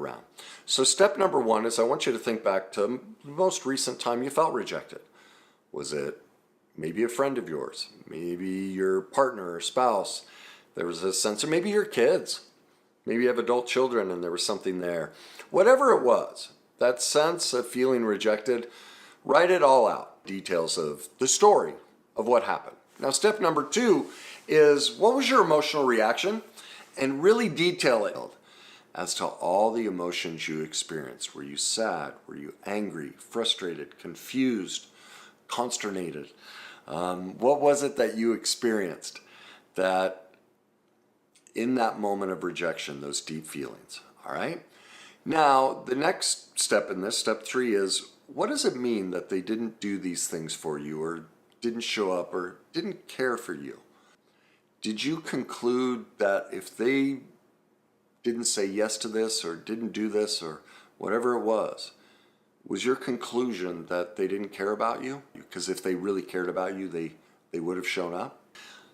around. So step number one is I want you to think back to the most recent time you felt rejected. Was it maybe a friend of yours, maybe your partner or spouse? There was a sense, or maybe your kids. Maybe you have adult children and there was something there. Whatever it was, that sense of feeling rejected, write it all out. Details of the story of what happened. Now, step number two is what was your emotional reaction? And really detail it as to all the emotions you experienced. Were you sad? Were you angry, frustrated, confused, consternated? What was it that you experienced that in that moment of rejection, those deep feelings? All right. Now, the next step in this, step three, is what does it mean that they didn't do these things for you or didn't show up or didn't care for you? Did you conclude that if they didn't say yes to this or didn't do this or whatever it was your conclusion that they didn't care about you? Because if they really cared about you, they would have shown up.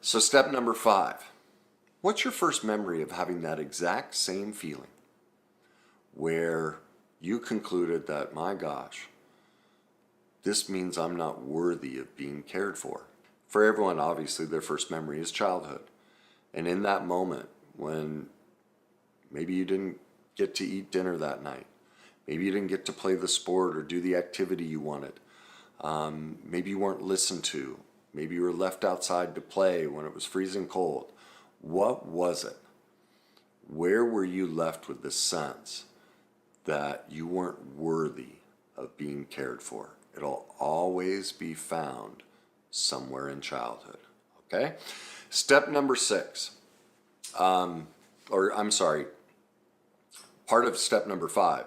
So step number five, what's your first memory of having that exact same feeling where you concluded that, my gosh, this means I'm not worthy of being cared for? For everyone, obviously, their first memory is childhood. And in that moment when maybe you didn't get to eat dinner that night, maybe you didn't get to play the sport or do the activity you wanted, maybe you weren't listened to, maybe you were left outside to play when it was freezing cold. What was it? Where were you left with the sense that you weren't worthy of being cared for? It'll always be found somewhere in childhood, okay? Step number six, part of step number five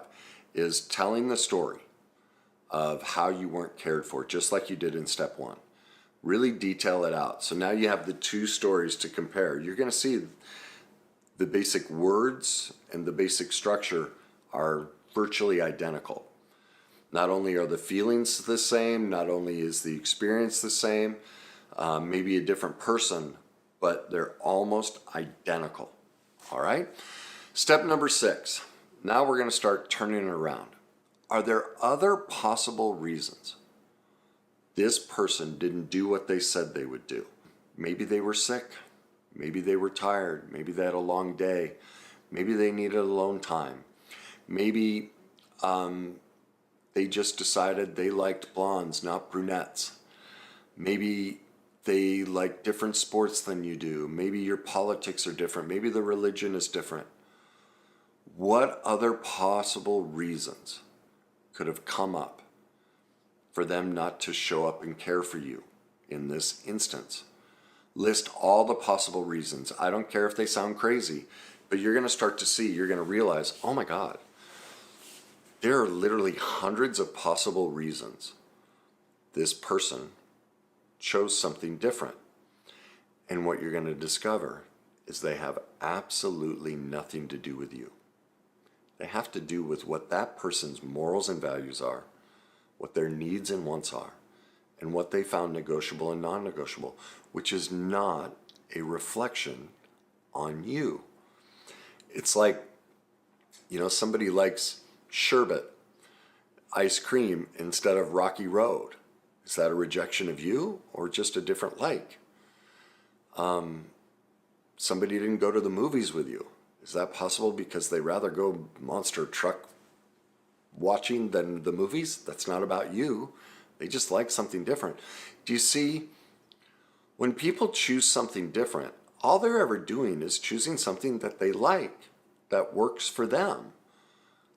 is telling the story of how you weren't cared for, just like you did in step one. Really detail it out. So now you have the two stories to compare. You're going to see the basic words and the basic structure are virtually identical. Not only are the feelings the same, not only is the experience the same, maybe a different person, but they're almost identical. All right? Step number six. Now we're going to start turning it around. Are there other possible reasons this person didn't do what they said they would do? Maybe they were sick. Maybe they were tired. Maybe they had a long day. Maybe they needed alone time. Maybe they just decided they liked blondes, not brunettes. Maybe they like different sports than you do. Maybe your politics are different. Maybe the religion is different. What other possible reasons could have come up for them not to show up and care for you in this instance? List all the possible reasons. I don't care if they sound crazy, but you're going to start to see, you're going to realize, oh my God, there are literally hundreds of possible reasons this person chose something different. And what you're going to discover is they have absolutely nothing to do with you. They have to do with what that person's morals and values are, what their needs and wants are, and what they found negotiable and non-negotiable, which is not a reflection on you. It's like, somebody likes sherbet, ice cream instead of Rocky Road. Is that a rejection of you or just a different like? Somebody didn't go to the movies with you. Is that possible because they rather go monster truck watching than the movies? That's not about you. They just like something different. Do you see? When people choose something different, all they're ever doing is choosing something that they like, that works for them.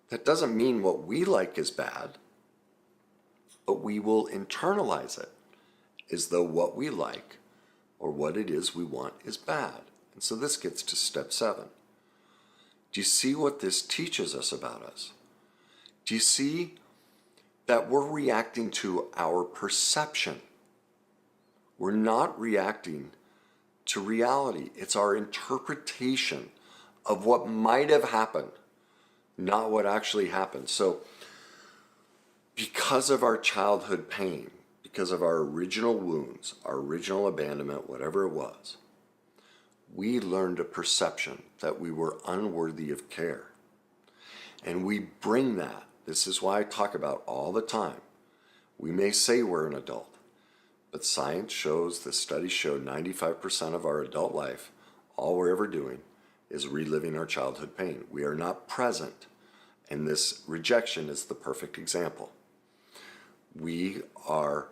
That doesn't mean what we like is bad, but we will internalize it as though what we like or what it is we want is bad. And so this gets to step 7. Do you see what this teaches us about us? Do you see that we're reacting to our perception? We're not reacting to reality. It's our interpretation of what might have happened, not what actually happened. So because of our childhood pain, because of our original wounds, our original abandonment, whatever it was, we learned a perception that we were unworthy of care. And we bring that. This is why I talk about all the time. We may say we're an adult, but science shows, the studies show 95% of our adult life, all we're ever doing is reliving our childhood pain. We are not present. And this rejection is the perfect example. We are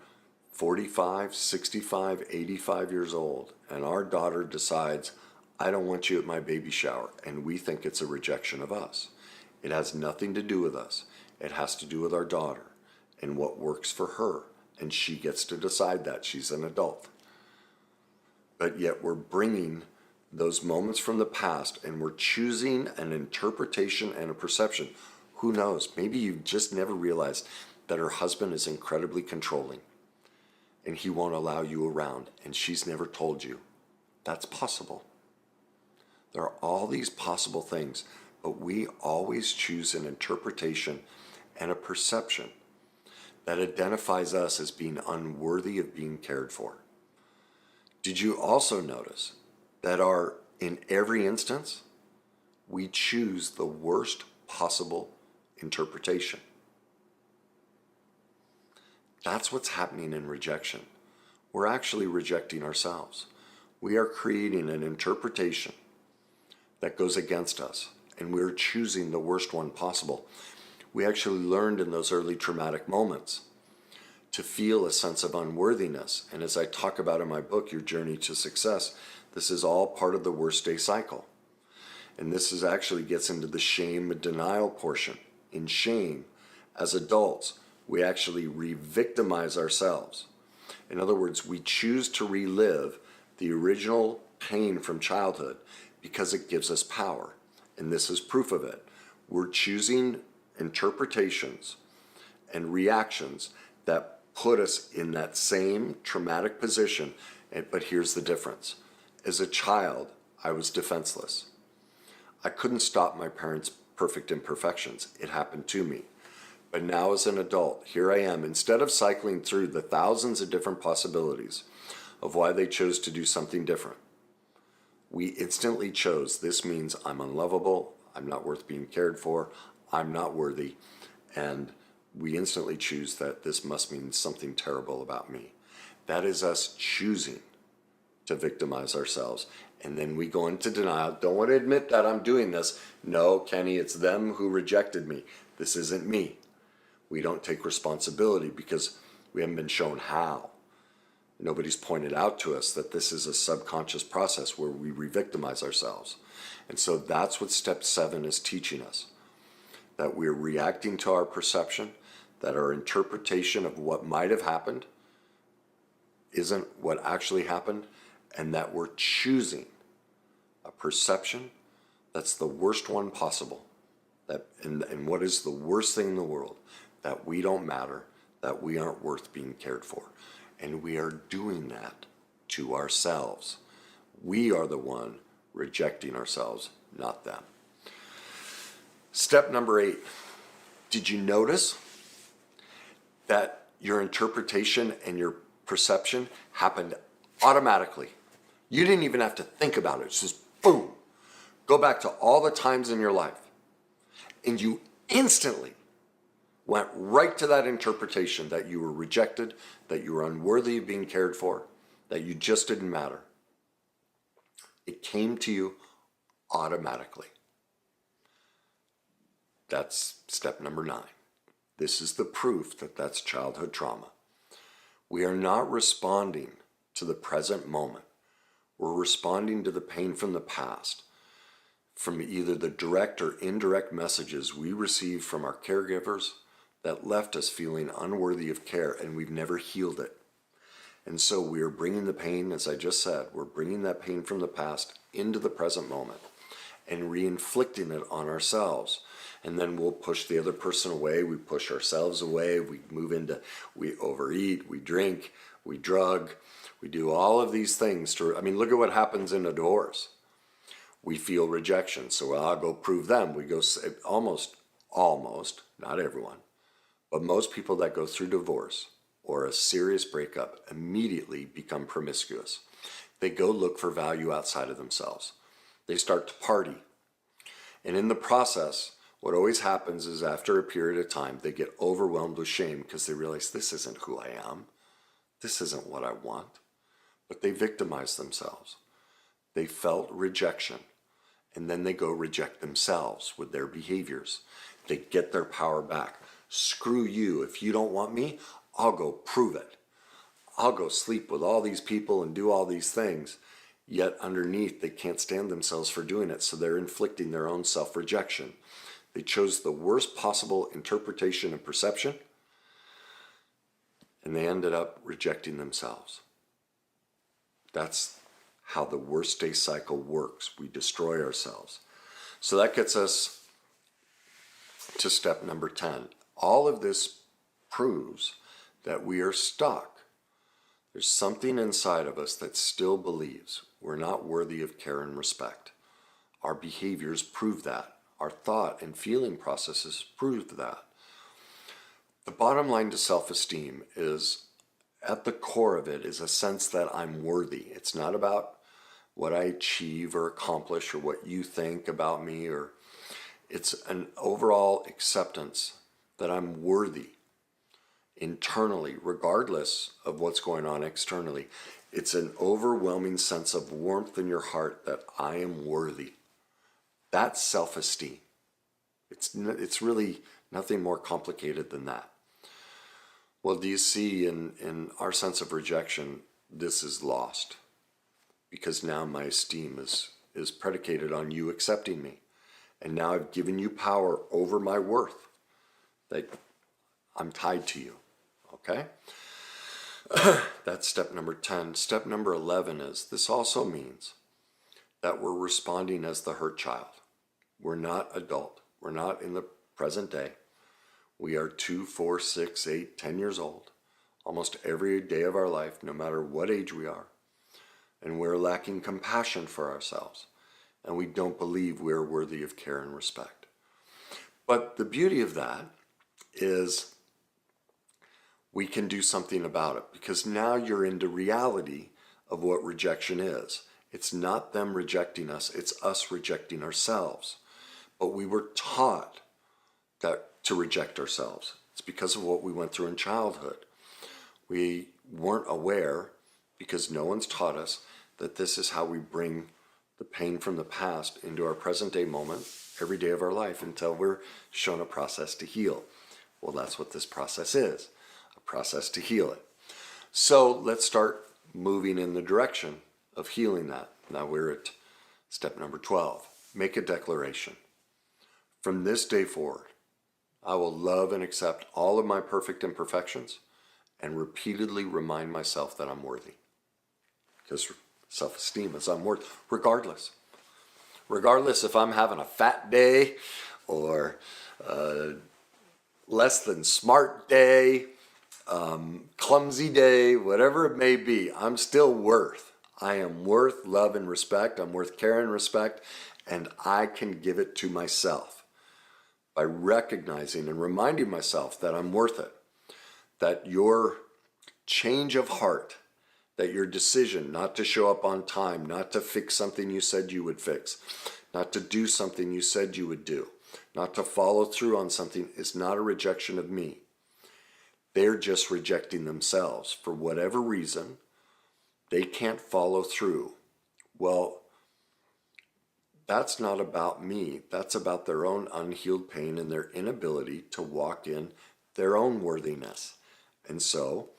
45, 65, 85 years old, and our daughter decides, I don't want you at my baby shower, and we think it's a rejection of us. It has nothing to do with us. It has to do with our daughter and what works for her, and she gets to decide that. She's an adult. But yet we're bringing those moments from the past, and we're choosing an interpretation and a perception. Who knows? Maybe you just never realized that her husband is incredibly controlling, and he won't allow you around, and she's never told you. That's possible. There are all these possible things, but we always choose an interpretation and a perception that identifies us as being unworthy of being cared for. Did you also notice that in every instance, we choose the worst possible interpretation? That's what's happening in rejection. We're actually rejecting ourselves. We are creating an interpretation that goes against us, and we're choosing the worst one possible. We actually learned in those early traumatic moments to feel a sense of unworthiness. And as I talk about in my book, Your Journey to Success, this is all part of the worst day cycle. And this actually gets into the shame and denial portion. In shame, as adults, we actually re-victimize ourselves. In other words, we choose to relive the original pain from childhood because it gives us power. And this is proof of it. We're choosing interpretations and reactions that put us in that same traumatic position. But here's the difference. As a child, I was defenseless. I couldn't stop my parents' perfect imperfections. It happened to me. But now as an adult, here I am. Instead of cycling through the thousands of different possibilities of why they chose to do something different, we instantly chose, this means I'm unlovable, I'm not worth being cared for, I'm not worthy, and we instantly choose that this must mean something terrible about me. That is us choosing to victimize ourselves. And then we go into denial. Don't want to admit that I'm doing this. No, Kenny, it's them who rejected me. This isn't me. We don't take responsibility because we haven't been shown how. Nobody's pointed out to us that this is a subconscious process where we re-victimize ourselves. And so that's what step 7 is teaching us. That we're reacting to our perception, that our interpretation of what might have happened isn't what actually happened, and that we're choosing a perception that's the worst one possible. And what is the worst thing in the world? That we don't matter, that we aren't worth being cared for. And we are doing that to ourselves. We are the one rejecting ourselves, not them. Step number 8. Did you notice that your interpretation and your perception happened automatically? You didn't even have to think about it. It's just boom. Go back to all the times in your life, and you instantly went right to that interpretation that you were rejected, that you were unworthy of being cared for, that you just didn't matter. It came to you automatically. That's step number 9. This is the proof that that's childhood trauma. We are not responding to the present moment. We're responding to the pain from the past, from either the direct or indirect messages we received from our caregivers that left us feeling unworthy of care, and we've never healed it. And so we are bringing the pain, as I just said, we're bringing that pain from the past into the present moment and re-inflicting it on ourselves. And then we'll push the other person away, we push ourselves away, we overeat, we drink, we drug, we do all of these things look at what happens in a divorce. We feel rejection, so I'll go prove them. We go almost, not everyone, but most people that go through divorce or a serious breakup immediately become promiscuous. They go look for value outside of themselves. They start to party. And in the process, What always happens is after a period of time, they get overwhelmed with shame because they realize this isn't who I am. This isn't what I want. But they victimize themselves. They felt rejection. And then they go reject themselves with their behaviors. They get their power back. Screw you. If you don't want me, I'll go prove it. I'll go sleep with all these people and do all these things. Yet underneath, they can't stand themselves for doing it, so they're inflicting their own self-rejection. They chose the worst possible interpretation and perception, and they ended up rejecting themselves. That's how the worst day cycle works. We destroy ourselves. So that gets us to step number 10. All of this proves that we are stuck. There's something inside of us that still believes we're not worthy of care and respect. Our behaviors prove that. Our thought and feeling processes prove that. The bottom line to self-esteem is, at the core of it, is a sense that I'm worthy. It's not about what I achieve or accomplish or what you think about me, or it's an overall acceptance that I'm worthy internally, regardless of what's going on externally. It's an overwhelming sense of warmth in your heart that I am worthy. That's self-esteem. It's really nothing more complicated than that. Well, do you see in our sense of rejection, this is lost? Because now my esteem is predicated on you accepting me. And now I've given you power over my worth. That I'm tied to you. Okay? That's step number 10. Step number 11 is, this also means that we're responding as the hurt child. We're not adult. We're not in the present day. We are 2, 4, 6, 8, 10 years old, almost every day of our life, no matter what age we are. And we're lacking compassion for ourselves. And we don't believe we're worthy of care and respect. But the beauty of that is we can do something about it, because now you're into reality of what rejection is. It's not them rejecting us, it's us rejecting ourselves. But we were taught to reject ourselves. It's because of what we went through in childhood. We weren't aware, because no one's taught us, that this is how we bring the pain from the past into our present day moment every day of our life until we're shown a process to heal. Well, that's what this process is, a process to heal it. So let's start moving in the direction of healing that. Now we're at step number 12. Make a declaration. From this day forward, I will love and accept all of my perfect imperfections and repeatedly remind myself that I'm worthy. Because self-esteem is I'm worth, regardless. Regardless if I'm having a fat day or less than smart day, clumsy day, whatever it may be, I'm still worth. I am worth love and respect. I'm worth care and respect, and I can give it to myself by recognizing and reminding myself that I'm worth it, that your change of heart, that your decision not to show up on time, not to fix something you said you would fix, not to do something you said you would do, not to follow through on something is not a rejection of me. They're just rejecting themselves. For whatever reason, they can't follow through. Well, that's not about me. That's about their own unhealed pain and their inability to walk in their own worthiness. And so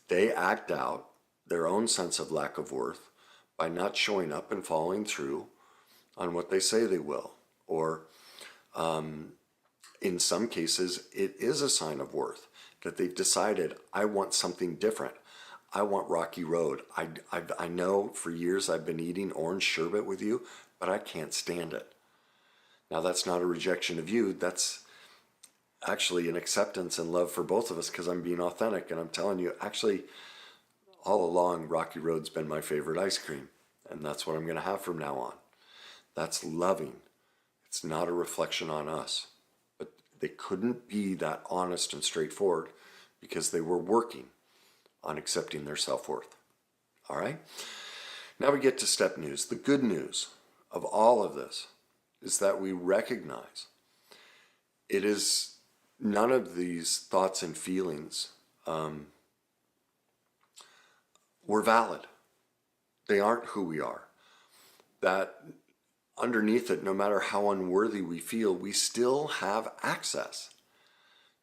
they act out their own sense of lack of worth by not showing up and following through on what they say they will. Or in some cases, it is a sign of worth that they've decided, I want something different. I want Rocky Road. I know for years I've been eating orange sherbet with you, but I can't stand it. Now that's not a rejection of you. That's actually an acceptance and love for both of us, because I'm being authentic and I'm telling you, actually, all along, Rocky Road's been my favorite ice cream, and that's what I'm going to have from now on. That's loving. It's not a reflection on us. But they couldn't be that honest and straightforward because they were working on accepting their self-worth. All right? Now we get to step news. The good news of all of this is that we recognize it is none of these thoughts and feelings were valid. They aren't who we are. That underneath it, no matter how unworthy we feel, we still have access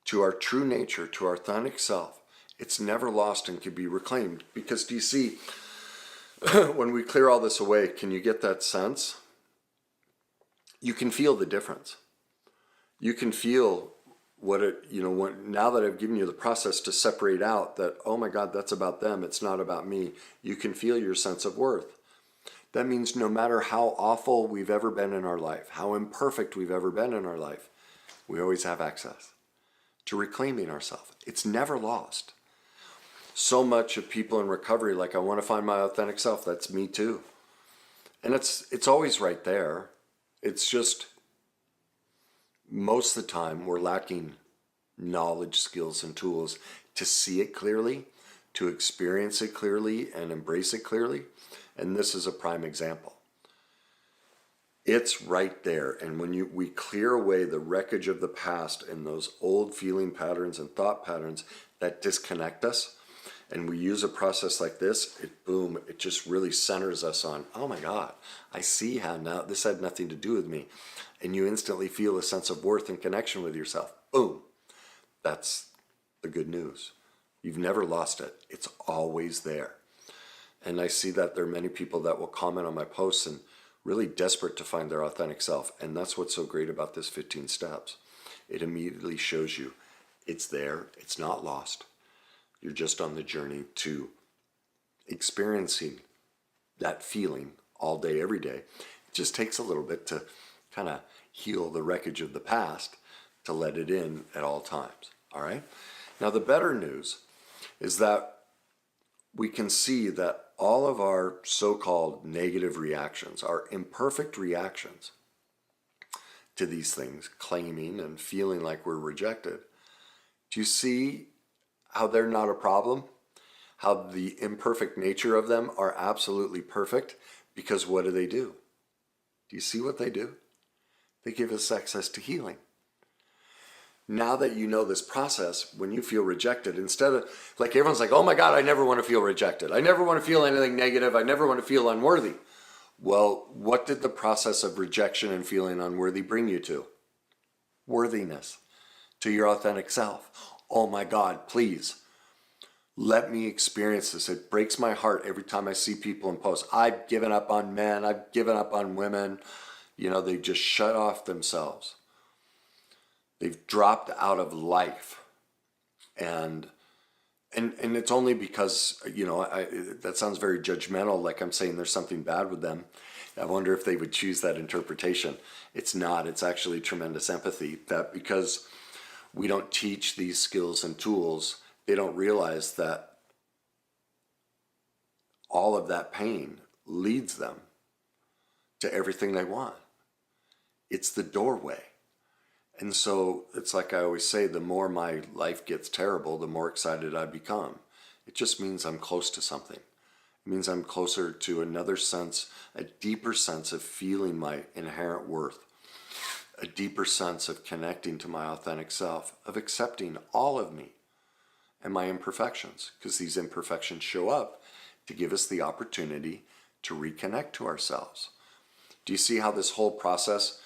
to our true nature, to our authentic self. It's never lost and can be reclaimed. Because do you see, when we clear all this away, can you get that sense? You can feel the difference. You can feel what it, now that I've given you the process to separate out that, oh my God, that's about them, it's not about me. You can feel your sense of worth. That means no matter how awful we've ever been in our life, how imperfect we've ever been in our life, we always have access to reclaiming ourselves. It's never lost. So much of people in recovery, like, I want to find my authentic self. That's me too. And it's always right there. It's just most of the time we're lacking knowledge, skills, and tools to see it clearly, to experience it clearly, and embrace it clearly. And this is a prime example. It's right there. And when we clear away the wreckage of the past and those old feeling patterns and thought patterns that disconnect us, and we use a process like this, it just really centers us on, oh my God, I see how now this had nothing to do with me. And you instantly feel a sense of worth and connection with yourself. Boom. That's the good news. You've never lost it. It's always there. And I see that there are many people that will comment on my posts and really desperate to find their authentic self. And that's what's so great about this 15 steps. It immediately shows you it's there. It's not lost. You're just on the journey to experiencing that feeling all day, every day. It just takes a little bit to kind of heal the wreckage of the past, to let it in at all times. All right? Now, the better news is that we can see that all of our so-called negative reactions, our imperfect reactions to these things, claiming and feeling like we're rejected, do you see how they're not a problem? How the imperfect nature of them are absolutely perfect? Because what do? Do you see what they do? They give us access to healing. Now that you know this process, when you feel rejected, instead of, like, everyone's like, oh my God, I never want to feel rejected. I never want to feel anything negative. I never want to feel unworthy. Well, what did the process of rejection and feeling unworthy bring you to? Worthiness, to your authentic self. Oh my God, please, let me experience this. It breaks my heart every time I see people in posts. I've given up on men. I've given up on women. They just shut off themselves. They've dropped out of life. And it's only because, that sounds very judgmental, like I'm saying there's something bad with them. I wonder if they would choose that interpretation. It's not. It's actually tremendous empathy, that because we don't teach these skills and tools, they don't realize that all of that pain leads them to everything they want. It's the doorway. And so it's like I always say, the more my life gets terrible, the more excited I become. It just means I'm close to something. It means I'm closer to another sense, a deeper sense of feeling my inherent worth, a deeper sense of connecting to my authentic self, of accepting all of me and my imperfections, because these imperfections show up to give us the opportunity to reconnect to ourselves. Do you see how this whole process,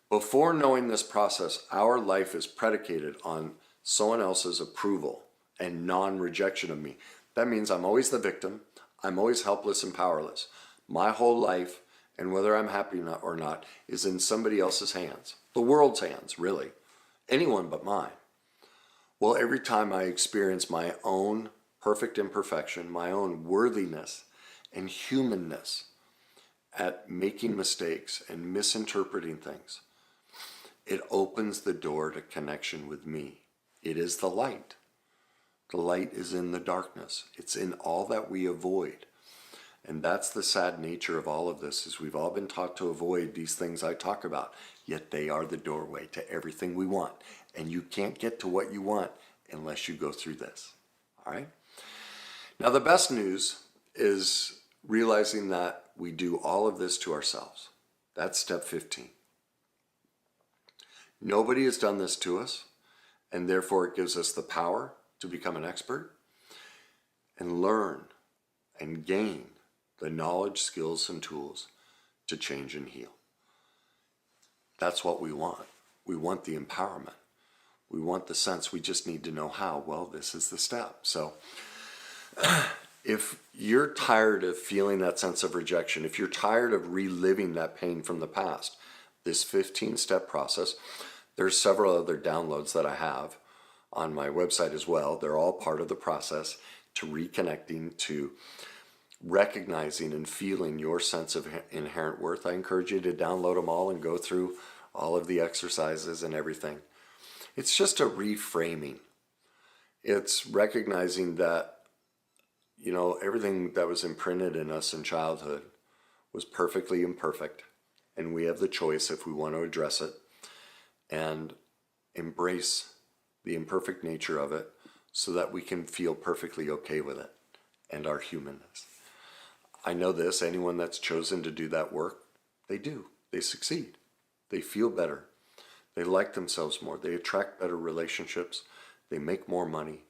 before knowing this process, our life is predicated on someone else's approval and non-rejection of me. That means I'm always the victim. I'm always helpless and powerless. My whole life, and whether I'm happy or not, is in somebody else's hands. The world's hands, really. Anyone but mine. Well, every time I experience my own perfect imperfection, my own worthiness and humanness at making mistakes and misinterpreting things, it opens the door to connection with me. It is the light. The light is in the darkness. It's in all that we avoid. And that's the sad nature of all of this, is we've all been taught to avoid these things I talk about, yet they are the doorway to everything we want. And you can't get to what you want unless you go through this. All right? Now, the best news is realizing that we do all of this to ourselves. That's step 15. Nobody has done this to us, and therefore it gives us the power to become an expert and learn and gain the knowledge, skills, and tools to change and heal. That's what we want. We want the empowerment. We want the sense. We just need to know how. Well, this is the step. So if you're tired of feeling that sense of rejection, if you're tired of reliving that pain from the past, this 15-step process, there's several other downloads that I have on my website as well. They're all part of the process to reconnecting, to recognizing and feeling your sense of inherent worth. I encourage you to download them all and go through all of the exercises and everything. It's just a reframing. It's recognizing that, everything that was imprinted in us in childhood was perfectly imperfect, and we have the choice if we want to address it and embrace the imperfect nature of it so that we can feel perfectly okay with it and our humanness. I know this, anyone that's chosen to do that work, they do. They succeed. They feel better. They like themselves more. They attract better relationships. They make more money.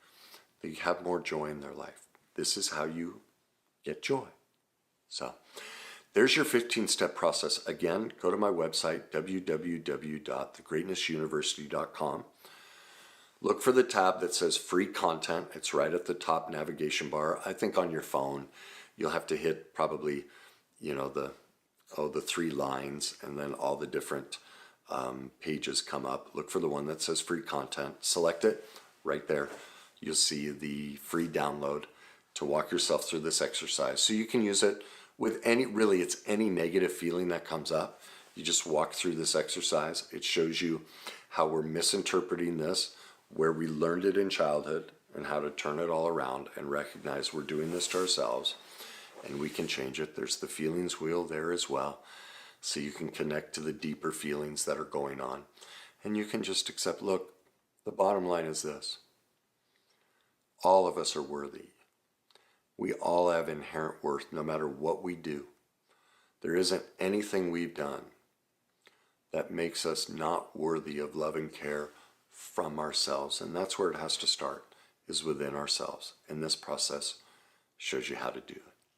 They have more joy in their life. This is how you get joy. So there's your 15-step process. Again, go to my website, www.thegreatnessuniversity.com. Look for the tab that says free content. It's right at the top navigation bar. I think on your phone, you'll have to hit probably, the 3 lines, and then all the different pages come up. Look for the one that says free content. Select it right there. You'll see the free download to walk yourself through this exercise. So you can use it with it's any negative feeling that comes up. You just walk through this exercise. It shows you how we're misinterpreting this, where we learned it in childhood, and how to turn it all around and recognize we're doing this to ourselves and we can change it. There's the feelings wheel there as well, so you can connect to the deeper feelings that are going on. And you can just accept, look, the bottom line is this. All of us are worthy. We all have inherent worth no matter what we do. There isn't anything we've done that makes us not worthy of love and care from ourselves. And that's where it has to start, is within ourselves. And this process shows you how to do that.